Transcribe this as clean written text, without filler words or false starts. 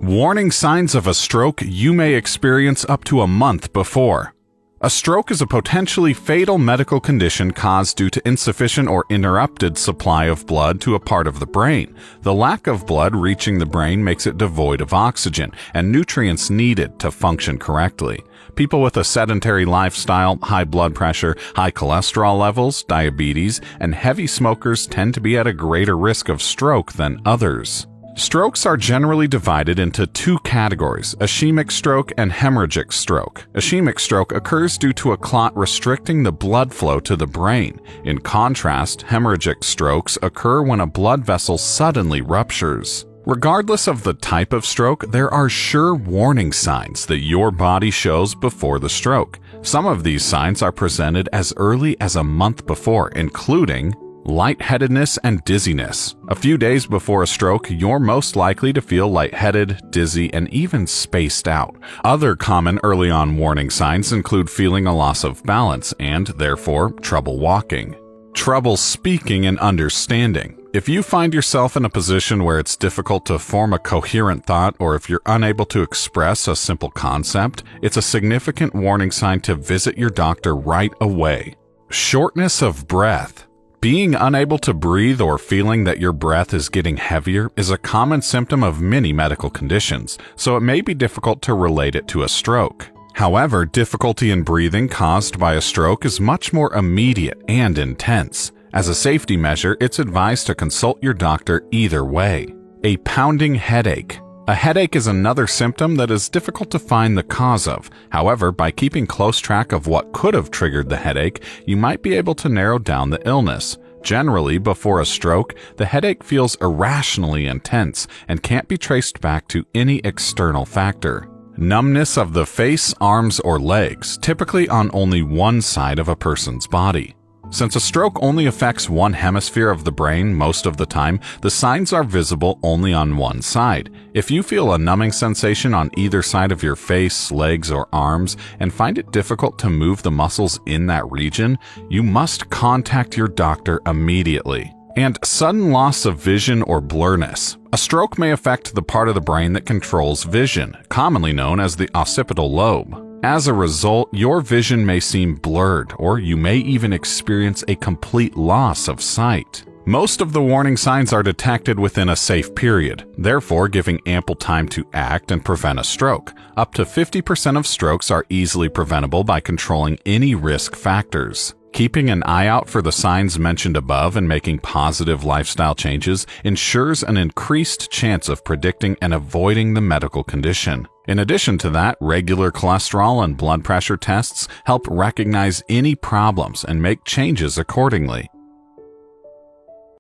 Warning signs of a stroke you may experience up to a month before. A stroke is a potentially fatal medical condition caused due to insufficient or interrupted supply of blood to a part of the brain. The lack of blood reaching the brain makes it devoid of oxygen and nutrients needed to function correctly. People with a sedentary lifestyle, high blood pressure, high cholesterol levels, diabetes, and heavy smokers tend to be at a greater risk of stroke than others. Strokes are generally divided into two categories, ischemic stroke and hemorrhagic stroke. Ischemic stroke occurs due to a clot restricting the blood flow to the brain. In contrast, hemorrhagic strokes occur when a blood vessel suddenly ruptures. Regardless of the type of stroke, there are sure warning signs that your body shows before the stroke. Some of these signs are presented as early as a month before, including lightheadedness and dizziness. A few days before a stroke, you're most likely to feel lightheaded, dizzy, and even spaced out. Other common early-on warning signs include feeling a loss of balance and, therefore, trouble walking. Trouble speaking and understanding. If you find yourself in a position where it's difficult to form a coherent thought, or if you're unable to express a simple concept, it's a significant warning sign to visit your doctor right away. Shortness of breath. Being unable to breathe or feeling that your breath is getting heavier is a common symptom of many medical conditions, so it may be difficult to relate it to a stroke. However, difficulty in breathing caused by a stroke is much more immediate and intense. As a safety measure, it's advised to consult your doctor either way. A pounding headache. A headache is another symptom that is difficult to find the cause of. However, by keeping close track of what could have triggered the headache, you might be able to narrow down the illness. Generally, before a stroke, the headache feels irrationally intense and can't be traced back to any external factor. Numbness of the face, arms, or legs, typically on only one side of a person's body. Since a stroke only affects one hemisphere of the brain most of the time, the signs are visible only on one side. If you feel a numbing sensation on either side of your face, legs, or arms, and find it difficult to move the muscles in that region, you must contact your doctor immediately. And sudden loss of vision or blurriness. A stroke may affect the part of the brain that controls vision, commonly known as the occipital lobe. As a result, your vision may seem blurred, or you may even experience a complete loss of sight. Most of the warning signs are detected within a safe period, therefore giving ample time to act and prevent a stroke. Up to 50% of strokes are easily preventable by controlling any risk factors. Keeping an eye out for the signs mentioned above and making positive lifestyle changes ensures an increased chance of predicting and avoiding the medical condition. In addition to that, regular cholesterol and blood pressure tests help recognize any problems and make changes accordingly.